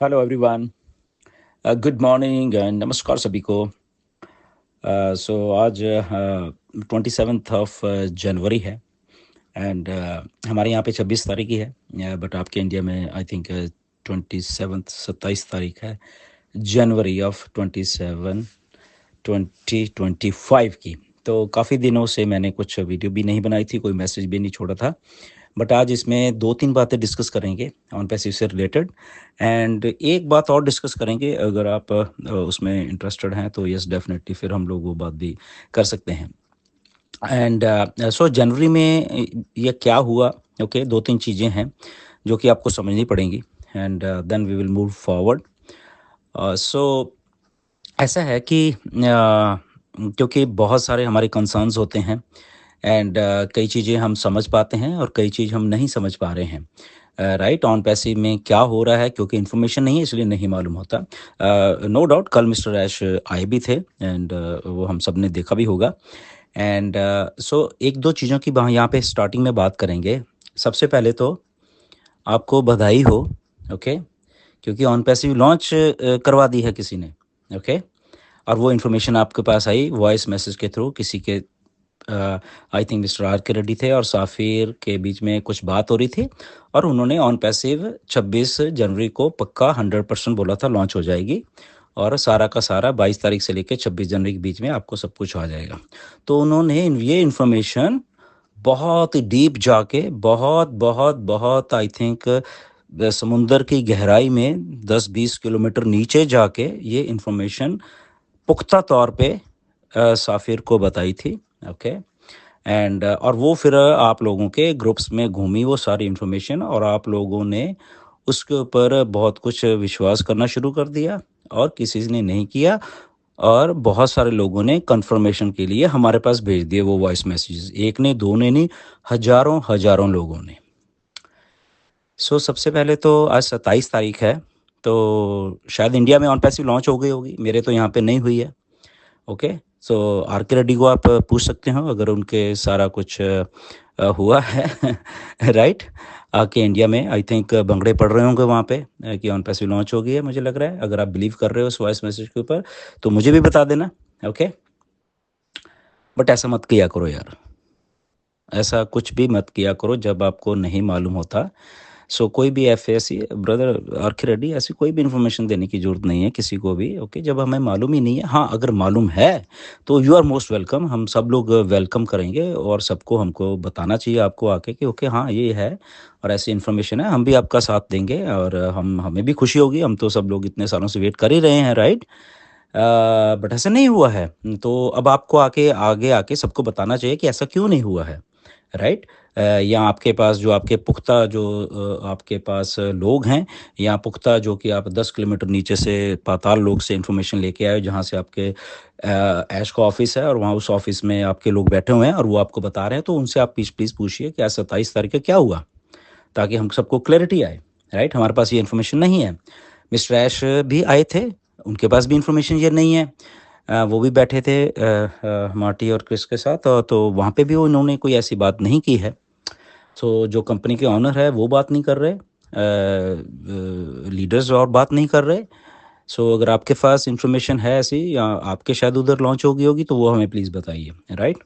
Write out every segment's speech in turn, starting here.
Hello everyone. Good morning and नमस्कार सभी को। सो आज 27 ऑफ जनवरी है एंड हमारे यहाँ पे 26 तारीख ही है, बट आपके इंडिया में आई थिंक 27 27 तारीख है जनवरी ऑफ 2025 की। तो काफ़ी दिनों से मैंने कुछ वीडियो भी नहीं बनाई थी, कोई मैसेज भी नहीं छोड़ा था, बट आज इसमें दो तीन बातें डिस्कस करेंगे ऑन पैसिव से रिलेटेड। एंड एक बात और डिस्कस करेंगे, अगर आप उसमें इंटरेस्टेड हैं तो यस डेफिनेटली फिर हम लोग वो बात भी कर सकते हैं। एंड सो जनवरी में ये क्या हुआ, ओके दो तीन चीज़ें हैं जो कि आपको समझनी पड़ेंगी and then we will move forward. So ऐसा है कि क्योंकि बहुत सारे हमारे कंसर्न्स होते हैं एंड कई चीज़ें हम समझ पाते हैं और कई चीज़ हम नहीं समझ पा रहे हैं। राइट, ऑन पैसिव में क्या हो रहा है, क्योंकि इन्फॉर्मेशन नहीं है इसलिए नहीं मालूम होता। नो डाउट कल मिस्टर ऐश आए भी थे एंड वो हम सब ने देखा भी होगा। एंड सो एक दो चीज़ों की यहाँ पे स्टार्टिंग में बात करेंगे। सबसे पहले तो आपको बधाई हो, ओके, क्योंकि ऑन पैसिव लॉन्च करवा दी है किसी ने, ओके। और वो इन्फॉर्मेशन आपके पास आई वॉइस मैसेज के थ्रू, किसी के आई थिंक मिस्टर आर के रेड्डी थे और साफिर के बीच में कुछ बात हो रही थी और उन्होंने ऑन पैसिव 26 जनवरी को पक्का 100% बोला था लॉन्च हो जाएगी और सारा का सारा 22 तारीख से लेकर 26 जनवरी के बीच में आपको सब कुछ आ जाएगा। तो उन्होंने ये इन्फॉर्मेशन बहुत डीप जाके बहुत बहुत बहुत आई थिंक समुंदर की गहराई में 10-20 किलोमीटर नीचे जाके ये इन्फॉर्मेशन पुख्ता तौर पे साफिर को बताई थी, ओके। एंड और वो फिर आप लोगों के ग्रुप्स में घूमी वो सारी इन्फॉर्मेशन और आप लोगों ने उसके ऊपर बहुत कुछ विश्वास करना शुरू कर दिया और किसी ने नहीं किया और बहुत सारे लोगों ने कंफर्मेशन के लिए हमारे पास भेज दिए वो वॉइस मैसेजेस, एक ने दो ने नहीं, हजारों हजारों लोगों ने। सो सबसे पहले तो आज 27 तारीख है, तो शायद इंडिया में ऑन पैसिव लॉन्च हो गई होगी, मेरे तो यहाँ पे नहीं हुई है, ओके। सो आर के रेड्डी को आप पूछ सकते हो अगर उनके सारा कुछ हुआ है राइट। आके इंडिया में आई थिंक भंगड़े पड़ रहे होंगे वहाँ पे कि ऑन पैसिव लॉन्च हो गई है, मुझे लग रहा है। अगर आप बिलीव कर रहे हो उस वॉइस मैसेज के ऊपर तो मुझे भी बता देना, ओके। बट ऐसा मत किया करो यार, ऐसा कुछ भी मत किया करो जब आपको नहीं मालूम होता। सो कोई भी एफ ऐसी ब्रदर आर के रेड्डी ऐसी कोई भी इन्फॉर्मेशन देने की ज़रूरत नहीं है किसी को भी, ओके, जब हमें मालूम ही नहीं है। हाँ, अगर मालूम है तो यू आर मोस्ट वेलकम, हम सब लोग वेलकम करेंगे और सबको हमको बताना चाहिए आपको आके कि ओके हाँ ये है और ऐसी इन्फॉर्मेशन है, हम भी आपका साथ देंगे और हमें भी खुशी होगी, हम तो सब लोग इतने सालों से वेट कर ही रहे हैं, राइट। बट ऐसा नहीं हुआ है, तो अब आपको आके आगे आके सबको बताना चाहिए कि ऐसा क्यों नहीं हुआ है, राइट। या आपके पास जो आपके पुख्ता जो आपके पास लोग हैं या पुख्ता जो कि आप 10 किलोमीटर नीचे से पाताल लोग से इन्फॉर्मेशन लेके आए जहाँ से आपके ऐश का ऑफिस है और वहाँ उस ऑफिस में आपके लोग बैठे हुए हैं और वो आपको बता रहे हैं, तो उनसे आप प्लीज़ पूछिए कि आज 27 तारीख को क्या हुआ, ताकि हम सबको क्लैरिटी आए, राइट। हमारे पास ये इन्फॉर्मेशन नहीं है। मिस्टर ऐश भी आए थे, उनके पास भी इन्फॉर्मेशन ये नहीं है। वो भी बैठे थे मार्टी और क्रिस के साथ, तो वहाँ पे भी उन्होंने कोई ऐसी बात नहीं की है। सो जो कंपनी के ऑनर है वो बात नहीं कर रहे, लीडर्स और बात नहीं कर रहे। सो अगर आपके पास इंफॉर्मेशन है ऐसी या आपके शायद उधर लॉन्च हो गई होगी तो वो हमें प्लीज़ बताइए, right.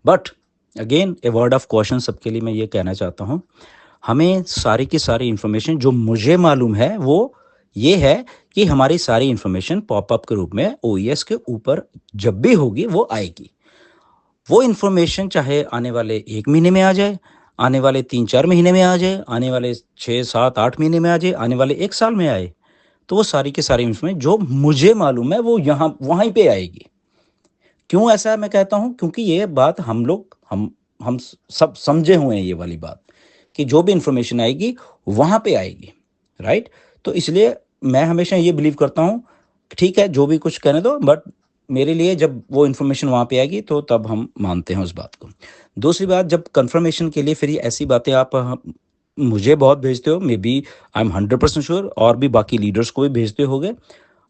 But again a word of question सबके लिए मैं ये कहना चाहता हूँ, हमें सारी की सारी इन्फॉर्मेशन जो मुझे मालूम है वो ये है कि हमारी सारी इन्फॉर्मेशन पॉपअप के रूप में ओईएस के ऊपर जब भी होगी वो आएगी। वो इन्फॉर्मेशन चाहे आने वाले 1 महीने में आ जाए, आने वाले 3-4 महीने में आ जाए, आने वाले 6-7-8 महीने में आ जाए, आने वाले 1 साल में आए, तो वो सारी की सारी इन्फॉर्मेशन जो मुझे मालूम है वो यहाँ वहीं पे आएगी। क्यों ऐसा मैं कहता हूँ, क्योंकि ये बात हम लोग हम सब समझे हुए हैं ये वाली बात कि जो भी इन्फॉर्मेशन आएगी वहाँ पे आएगी, राइट। तो इसलिए मैं हमेशा ये बिलीव करता हूँ, ठीक है जो भी कुछ कहने दो, बट मेरे लिए जब वो इन्फॉर्मेशन वहाँ पे आएगी तो तब हम मानते हैं उस बात को। दूसरी बात, जब कंफर्मेशन के लिए फिर ये ऐसी बातें आप मुझे बहुत भेजते हो, maybe I am 100% sure और भी बाकी लीडर्स को भी भेजते होगे,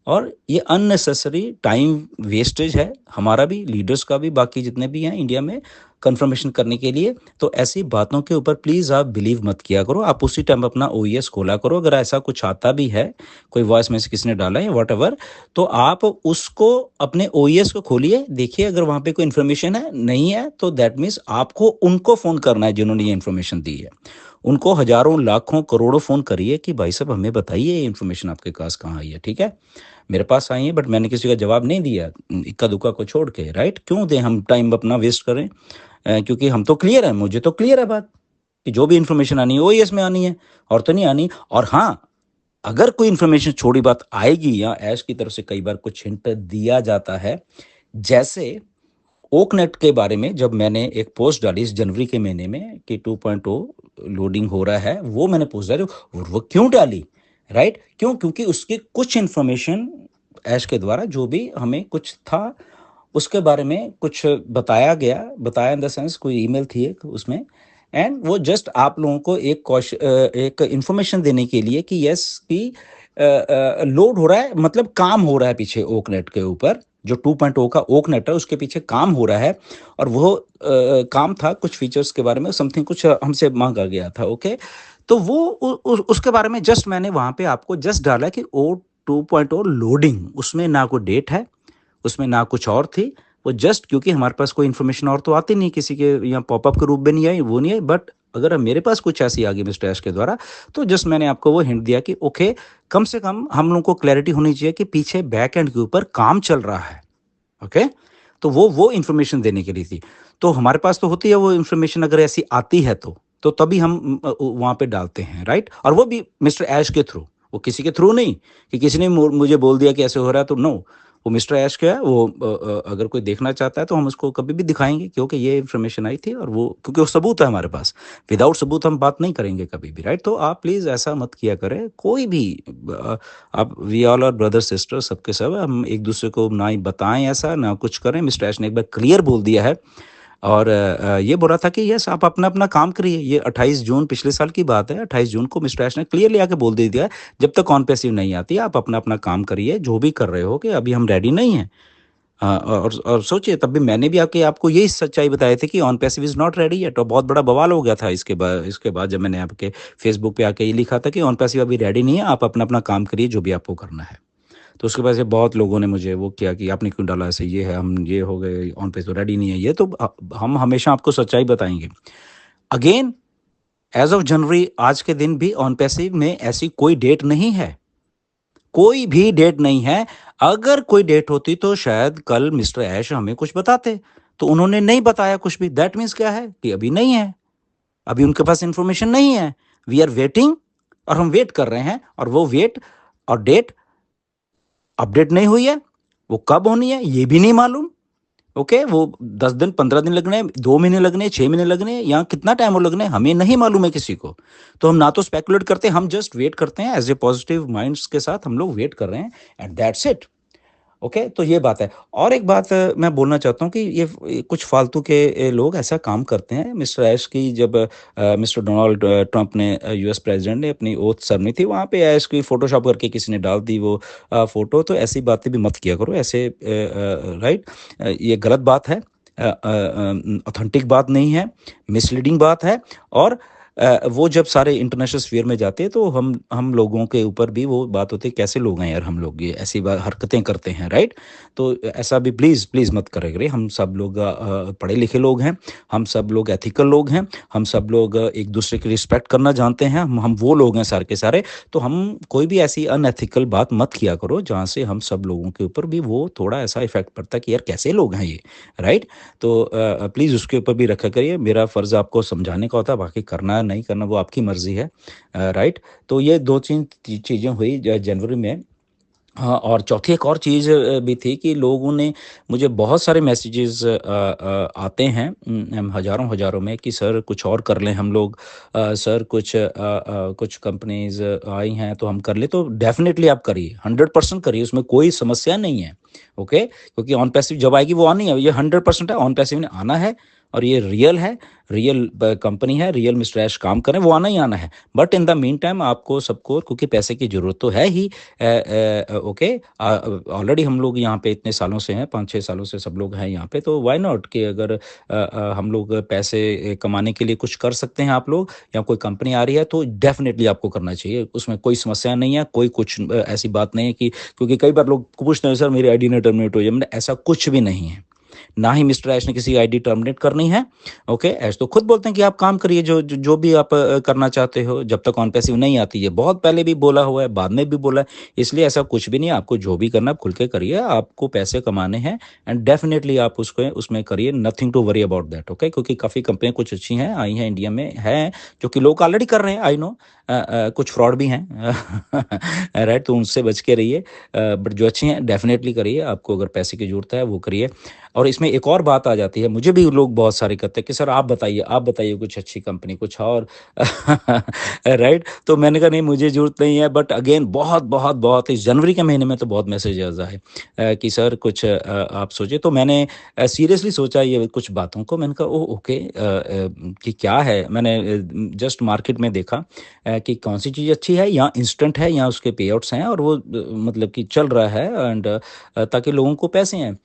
और ये अननेसेसरी टाइम वेस्टेज है, हमारा भी, लीडर्स का भी, बाकी जितने भी हैं इंडिया में कंफर्मेशन करने के लिए। तो ऐसी बातों के ऊपर प्लीज़ आप बिलीव मत किया करो, आप उसी टाइम अपना ओईएस खोला करो। अगर ऐसा कुछ आता भी है, कोई वॉइस मैसेज किसी ने डाला है वॉट, तो आप उसको अपने ओईएस को खोलिए, देखिए अगर वहाँ पे कोई इन्फॉर्मेशन है, नहीं है तो दैट मीन्स आपको उनको फ़ोन करना है जिन्होंने ये इन्फॉर्मेशन दी है। उनको हज़ारों, लाखों, करोड़ों फ़ोन करिए कि भाई साहब हमें बताइए ये इन्फॉर्मेशन आपके पास कहाँ आई है, ठीक है? मेरे पास आई है बट मैंने किसी का जवाब नहीं दिया, इक्का-दुक्का को छोड़ के, राइट? क्यों दें हम टाइम अपना वेस्ट करें? क्योंकि हम तो क्लियर हैं, मुझे तो क्लियर है बात कि जो भी इन्फॉर्मेशन आनी है ओईएस में आनी है, और तो नहीं आनी। और हाँ, अगर कोई इन्फॉर्मेशन छोटी बात आएगी या ऐश की तरफ से कई बार कुछ हिंट दिया जाता है, जैसे ओकनेट के बारे में जब मैंने एक पोस्ट डाली इस जनवरी के महीने में कि 2.0 लोडिंग हो रहा है, वो मैंने पोस्ट डाली और वो क्यों डाली, राइट? क्यों? क्योंकि उसकी कुछ इन्फॉर्मेशन ऐश के द्वारा जो भी हमें कुछ था उसके बारे में कुछ बताया गया, बताया इन द सेंस कोई ईमेल थी एक उसमें, एंड वो जस्ट आप लोगों को एक इन्फॉर्मेशन देने के लिए कि यस कि लोड हो रहा है, मतलब काम हो रहा है पीछे ओकनेट के ऊपर, जो 2.0 का ओकनेट है उसके पीछे काम हो रहा है। और वो काम था कुछ फीचर्स के बारे में, समथिंग कुछ हमसे मांगा गया था, ओके? तो वो उसके बारे में जस्ट मैंने वहां पे आपको जस्ट डाला कि ओ 2.0 लोडिंग, उसमें ना कोई डेट है, उसमें ना कुछ और थी। वो जस्ट क्योंकि हमारे पास कोई इन्फॉर्मेशन और तो आती नहीं, किसी के यहाँ पॉपअप के रूप में नहीं आई, वो नहीं आई, बट अगर मेरे पास कुछ ऐसी आ गई मिस्टर ऐश के द्वारा, तो जस्ट मैंने आपको वो हिंट दिया कि ओके, कम से कम हम लोग को क्लैरिटी होनी चाहिए कि पीछे बैक एंड के ऊपर काम चल रहा है, ओके? तो वो इन्फॉर्मेशन देने के लिए थी। तो हमारे पास तो होती है वो इन्फॉर्मेशन, अगर ऐसी आती है तो तभी हम वहाँ पे डालते हैं, राइट? और वो भी मिस्टर ऐश के थ्रू, वो किसी के थ्रू नहीं कि किसी ने मुझे बोल दिया कि ऐसे हो रहा है, तो नो, वो मिस्टर ऐश का है। वो अगर कोई देखना चाहता है तो हम उसको कभी भी दिखाएंगे, क्योंकि ये इन्फॉर्मेशन आई थी और वो, क्योंकि वो सबूत है हमारे पास, विदाउट सबूत हम बात नहीं करेंगे कभी भी, राइट? तो आप प्लीज़ ऐसा मत किया करें कोई भी। आप, we all are brother sister, सबके सब हम एक दूसरे को ना ही बताएं ऐसा, ना कुछ करें। मिस्टर ऐश ने एक बार क्लियर बोल दिया है, और ये बोल रहा था कि यस आप अपना अपना काम करिए। ये 28 जून पिछले साल की बात है, 28 जून को मिस्टर ऐश ने क्लियरली आके बोल दे दिया है, जब तक ऑन पैसिव नहीं आती आप अपना अपना काम करिए, जो भी कर रहे हो, कि अभी हम रेडी नहीं हैं। हाँ, और सोचिए तब भी मैंने भी आके आपको यही सच्चाई बताई थी कि on passive is not ready yet, और बहुत बड़ा बवाल हो गया था इसके बाद जब मैंने आपके फेसबुक पे आके ये लिखा था कि ऑन पैसिव अभी रेडी नहीं है, आप अपना अपना काम करिए जो भी आपको करना है। तो उसके बाद से बहुत लोगों ने मुझे वो किया कि आपने क्यों डाला ऐसे, ये है, हम ये हो गए, ऑन पे तो रेडी नहीं है ये, तो हम हमेशा आपको सच्चाई बताएंगे। अगेन, एज ऑफ जनवरी, आज के दिन भी ऑन पैसिव में ऐसी कोई डेट नहीं है, कोई भी डेट नहीं है। अगर कोई डेट होती तो शायद कल मिस्टर ऐश हमें कुछ बताते, तो उन्होंने नहीं बताया कुछ भी, दैट मीन्स क्या है कि अभी नहीं है, अभी उनके पास इंफॉर्मेशन नहीं है। वी आर वेटिंग, और हम वेट कर रहे हैं, और वो वेट और डेट अपडेट नहीं हुई है, वो कब होनी है ये भी नहीं मालूम, ओके? वो 10 दिन, 15 दिन लगने, 2 महीने लगने, 6 महीने लगने, या कितना टाइम वो लगने, हमें नहीं मालूम है किसी को। तो हम ना तो स्पेकुलेट करते, हम जस्ट वेट करते हैं, एज ए पॉजिटिव माइंड्स के साथ हम लोग वेट कर रहे हैं, एंड दैट्स इट, ओके? तो ये बात है। और एक बात मैं बोलना चाहता हूँ कि ये कुछ फालतू के लोग ऐसा काम करते हैं। मिस्टर ऐश की जब मिस्टर डोनाल्ड ट्रंप ने, यूएस प्रेसिडेंट ने अपनी ओथ सरनी थी, वहाँ पे ऐश की फोटोशॉप करके किसी ने डाल दी वो फोटो, तो ऐसी बातें भी मत किया करो ऐसे, राइट? ये गलत बात है, ऑथेंटिक बात नहीं है, मिसलीडिंग बात है। और वो जब सारे इंटरनेशनल स्फीयर में जाते हैं तो हम लोगों के ऊपर भी वो बात होती है, कैसे लोग हैं यार हम लोग, ये ऐसी बात हरकतें करते हैं, राइट? तो ऐसा भी प्लीज़ प्लीज़ मत करें करें। हम सब लोग पढ़े लिखे लोग हैं, हम सब लोग एथिकल लोग हैं, हम सब लोग एक दूसरे की रिस्पेक्ट करना जानते हैं, हम वो लोग हैं सारे के सारे। तो हम कोई भी ऐसी अनएथिकल बात मत किया करो जहाँ से हम सब लोगों के ऊपर भी वो थोड़ा ऐसा इफेक्ट पड़ता है कि यार कैसे लोग हैं ये, राइट? तो प्लीज़ उसके ऊपर भी रखा करिए। मेरा फ़र्ज़ आपको समझाने का होता है, बाकी करना नहीं करना वो आपकी मर्ज़ी है, राइट? तो ये 2-3 चीज़ें हुई जनवरी में। हाँ, और चौथी एक और चीज़ भी थी कि लोगों ने मुझे बहुत सारे मैसेजेस आते हैं, हज़ारों हज़ारों में, कि सर कुछ और कर लें हम लोग, सर कुछ कंपनीज़ आई हैं तो हम कर लें। तो डेफ़िनेटली आप करिए, 100% करिए, उसमें कोई समस्या नहीं है, ओके? क्योंकि ऑन पैसिव जब आएगी वो आनी है, ये 100% है, ऑन पैसिव ने आना है, और ये रियल है, रियल कंपनी है, रियल मिस्टर ऐश काम करें, वो आना ही आना है। But in the mean time आपको सबको, क्योंकि पैसे की ज़रूरत तो है ही, ओके, ऑलरेडी हम लोग यहाँ पे इतने सालों से हैं, 5-6 सालों से सब लोग हैं यहाँ पे, तो वाई नॉट कि अगर हम लोग पैसे कमाने के लिए कुछ कर सकते हैं आप लोग, या कोई कंपनी आ रही है तो डेफिनेटली आपको करना चाहिए, उसमें कोई समस्या नहीं है, कोई कुछ ऐसी बात नहीं है कि, क्योंकि कई बार लोग पूछते हैं सर मेरी आईडी ना टर्मिनेट हो जाए, मैंने ऐसा कुछ भी नहीं है, ना ही मिस्टर ऐश ने किसी आईडी टर्मिनेट करनी है। ओके, ऐश तो खुद बोलते हैं कि आप काम करिए जो भी आप करना चाहते हो, जब तक ऑन पैसिव नहीं आती है, बहुत पहले भी बोला हुआ है, बाद में भी बोला है, इसलिए ऐसा कुछ भी नहीं है, आपको जो भी करना है खुल के करिए, आपको पैसे कमाने हैं एंड डेफिनेटली आप उसको उसमें करिए, nothing to worry about that. Okay, क्योंकि काफ़ी कंपनियां कुछ अच्छी हैं, आई हैं इंडिया में, है जो कि लोग ऑलरेडी कर रहे हैं, आई नो, कुछ फ्रॉड भी हैं राइट, तो उनसे बच के रहिए, बट जो अच्छी हैं डेफिनेटली करिए, आपको अगर पैसे की ज़रूरत है वो करिए। और इसमें एक और बात आ जाती है, मुझे भी लोग बहुत सारे कहते हैं कि सर आप बताइए कुछ अच्छी कंपनी कुछ और राइट, तो मैंने कहा नहीं मुझे ज़रूरत नहीं है, बट अगेन बहुत बहुत बहुत इस जनवरी के महीने में तो बहुत मैसेजेस आए कि सर कुछ आप सोचिए, तो मैंने सीरियसली सोचा ये कुछ बातों को, मैंने कहा ओ ओके, कि क्या है, मैंने जस्ट मार्केट में देखा कि कौन सी चीज़ अच्छी है, या इंस्टेंट है, या उसके पे आउट्स हैं, और वो मतलब कि चल रहा है, एंड ताकि लोगों को पैसे हैं।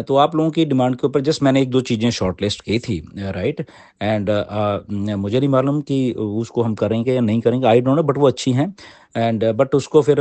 तो आप लोगों की डिमांड के ऊपर जस्ट मैंने 1-2 चीज़ें शॉर्टलिस्ट की थी, राइट, एंड मुझे नहीं मालूम कि उसको हम करेंगे या नहीं करेंगे, आई डोंट नो, बट वो अच्छी हैं, एंड बट उसको फिर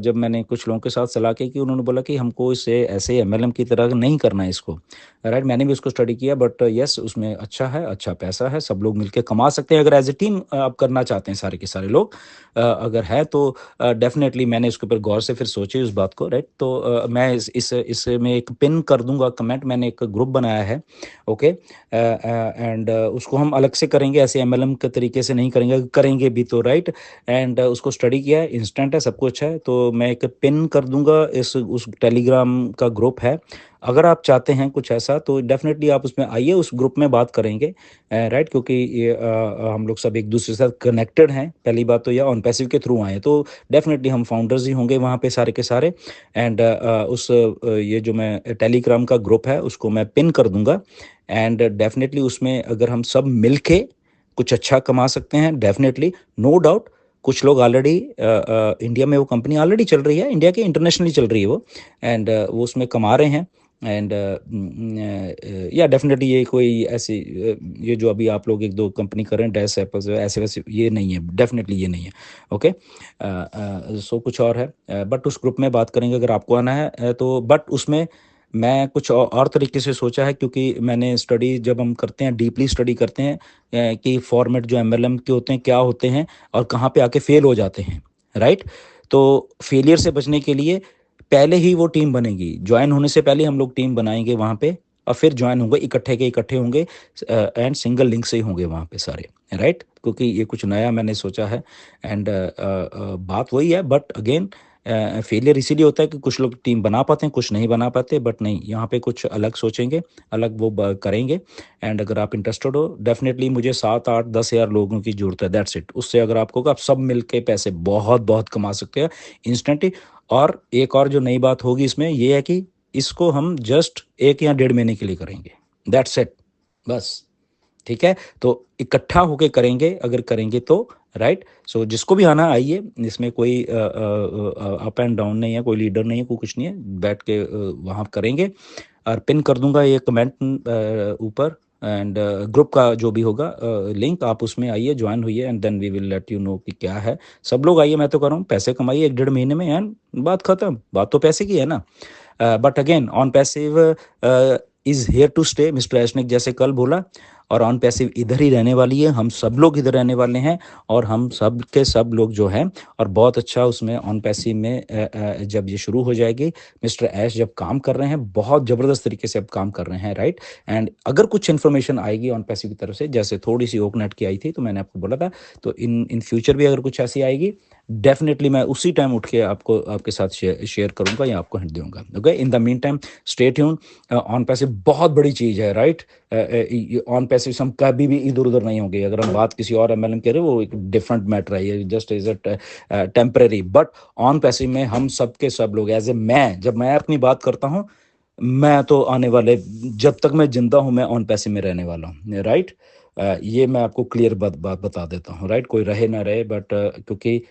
जब मैंने कुछ लोगों के साथ सलाह की, कि उन्होंने बोला कि हमको इसे ऐसे एमएलएम की तरह नहीं करना है इसको, राइट, मैंने भी उसको स्टडी किया, बट यस उसमें अच्छा है, अच्छा पैसा है, सब लोग मिलके कमा सकते हैं, अगर एज ए टीम आप करना चाहते हैं सारे के सारे लोग, अगर है तो डेफिनेटली मैंने उसके ऊपर गौर से फिर सोची उस बात को, राइट, तो मैं इसमें एक पिन कर दूंगा कमेंट, मैंने एक ग्रुप बनाया है, ओके, एंड उसको हम अलग से करेंगे, ऐसे एमएलएम के तरीके से नहीं करेंगे, करेंगे भी तो, राइट, एंड उसको स्टडी किया है, इंस्टेंट है, सब कुछ है, तो मैं एक पिन कर दूंगा, इस उस टेलीग्राम का ग्रुप है, अगर आप चाहते हैं कुछ ऐसा तो डेफिनेटली आप उसमें आइए, उस ग्रुप में बात करेंगे, राइट, क्योंकि ये हम लोग सब एक दूसरे के साथ कनेक्टेड हैं, पहली बात तो, या ऑन पैसिव के थ्रू आए हैं, तो डेफिनेटली हम फाउंडर्स ही होंगे वहाँ पे सारे के सारे, एंड ये जो मैं टेलीग्राम का ग्रुप है उसको मैं पिन कर दूंगा, एंड डेफिनेटली उसमें अगर हम सब मिलके कुछ अच्छा कमा सकते हैं, डेफिनेटली, नो डाउट, कुछ लोग ऑलरेडी इंडिया में, वो कंपनी ऑलरेडी चल रही है, इंडिया के इंटरनेशनली चल रही है वो, एंड वो उसमें कमा रहे हैं, एंड या डेफिनेटली ये कोई ऐसी ये जो अभी आप लोग 1-2 कंपनी कर रहे हैं, डैश एप्पल्स ऐसे वैसे, ये नहीं है, डेफिनेटली ये नहीं है, ओके, सो कुछ और है, बट उस ग्रुप में बात करेंगे अगर आपको आना है, तो बट उसमें मैं कुछ और तरीके से सोचा है, क्योंकि मैंने स्टडी जब हम करते हैं, डीपली स्टडी करते हैं कि फॉर्मेट जो एमएलएम के होते हैं क्या होते हैं, और कहाँ पे आके फेल हो जाते हैं, राइट, तो फेलियर से बचने के लिए पहले ही वो टीम बनेगी, ज्वाइन होने से पहले हम लोग टीम बनाएंगे वहाँ पे, और फिर ज्वाइन होंगे, इकट्ठे के इकट्ठे होंगे, एंड सिंगल लिंक से ही होंगे वहाँ पे सारे, राइट, क्योंकि ये कुछ नया मैंने सोचा है, एंड बात वही है, बट अगेन फेलियर इसीलिए होता है कि कुछ लोग टीम बना पाते हैं, कुछ नहीं बना पाते, बट नहीं, यहाँ पे कुछ अलग सोचेंगे, अलग वो करेंगे, एंड अगर आप इंटरेस्टेड हो, डेफिनेटली मुझे 7-8-10 हज़ार लोगों की जरूरत है, दैट्स इट, उससे अगर आपको, आप सब मिलके पैसे बहुत बहुत कमा सकते हैं इंस्टेंटली। और एक और जो नई बात होगी इसमें ये है कि इसको हम जस्ट 1 या 1.5 महीने के लिए करेंगे, दैट्स इट, बस, ठीक है, तो इकट्ठा होके करेंगे अगर करेंगे तो, राइट, सो जिसको भी आना आइए, इसमें कोई अप एंड डाउन नहीं है, कोई लीडर नहीं है, कोई कुछ नहीं है, बैठ के वहाँ करेंगे, और पिन कर दूंगा ये कमेंट ऊपर, एंड ग्रुप का जो भी होगा लिंक, आप उसमें आइए, ज्वाइन होइए, and then we will let you know कि क्या है, सब लोग आइए, मैं तो कर रहा हूँ, पैसे कमाइए 1-1.5 महीने में, एंड बात खत्म, बात तो पैसे की है ना, but again on passive is here to stay, mister एशनिक जैसे कल बोला, और ऑन पैसिव इधर ही रहने वाली है, हम सब लोग इधर रहने वाले हैं, और हम सब के सब लोग जो हैं, और बहुत अच्छा उसमें ऑन पैसिव में जब ये शुरू हो जाएगी, मिस्टर ऐश जब काम कर रहे हैं, बहुत ज़बरदस्त तरीके से अब काम कर रहे हैं, राइट, एंड अगर कुछ इन्फॉर्मेशन आएगी ऑन पैसिव की तरफ से, जैसे थोड़ी सी ओकनेट की आई थी, तो मैंने आपको बोला था, तो इन फ्यूचर भी अगर कुछ ऐसी आएगी, डेफिनेटली मैं उसी टाइम उठ के आपको, आपके साथ शेयर करूंगा, या आपको हिंट दूंगा, okay, in the mean time stay tune, on passive बहुत बड़ी चीज़ है, राइट, ऑन पैसिव हम कभी भी इधर उधर नहीं होंगे, अगर हम बात किसी और एमएलएम करें वो एक डिफरेंट मैटर है, ये just is a temporary, but on passive में हम सब के सब लोग, एज ए मैं, जब मैं अपनी बात करता हूँ, मैं तो आने वाले, जब तक मैं ज़िंदा हूँ, मैं ऑन पैसे में रहने वाला हूँ, राइट? ये मैं आपको क्लियर बात बात बता देता हूँ, राइट? कोई रहे ना रहे, बट क्योंकि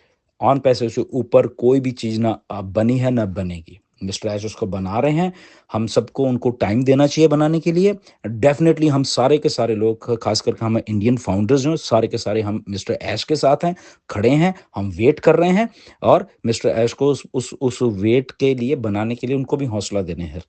ऑन पैसे से ऊपर कोई भी चीज़ ना बनी है, ना बनेगी। मिस्टर ऐश उसको बना रहे हैं, हम सबको उनको टाइम देना चाहिए बनाने के लिए। डेफ़िनेटली हम सारे के सारे लोग, ख़ास करके हम इंडियन फाउंडर्स जो हैं, सारे के सारे हम मिस्टर ऐश के साथ हैं, खड़े हैं, हम वेट कर रहे हैं और मिस्टर ऐश को उस वेट के लिए बनाने के लिए उनको भी हौसला देने हैं।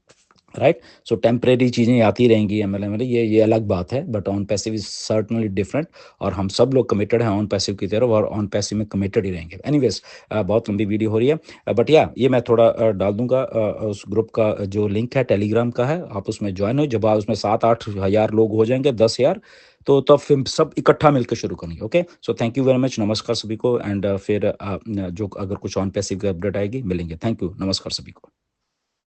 राइट? सो टेम्परेरी चीज़ें आती रहेंगी एमएलएम में, ये अलग बात है, but on passive is certainly different. और हम सब लोग कमिटेड हैं ऑन पैसिव की तरफ, और ऑन पैसिव में कमिटेड ही रहेंगे। एनीवेज, बहुत लंबी वीडियो हो रही है, बट या ये मैं थोड़ा डाल दूंगा, उस ग्रुप का जो लिंक है टेलीग्राम का है, आप उसमें ज्वाइन हो। जब आप उसमें 7-8 हज़ार लोग हो जाएंगे, 10 हज़ार, तो तब फिर सब इकट्ठा मिलकर शुरू करेंगे। Okay, so thank you very much, नमस्कार सभी को। एंड फिर जो अगर कुछ ऑन पैसिव की अपडेट आएगी, मिलेंगे। थैंक यू, नमस्कार सभी को।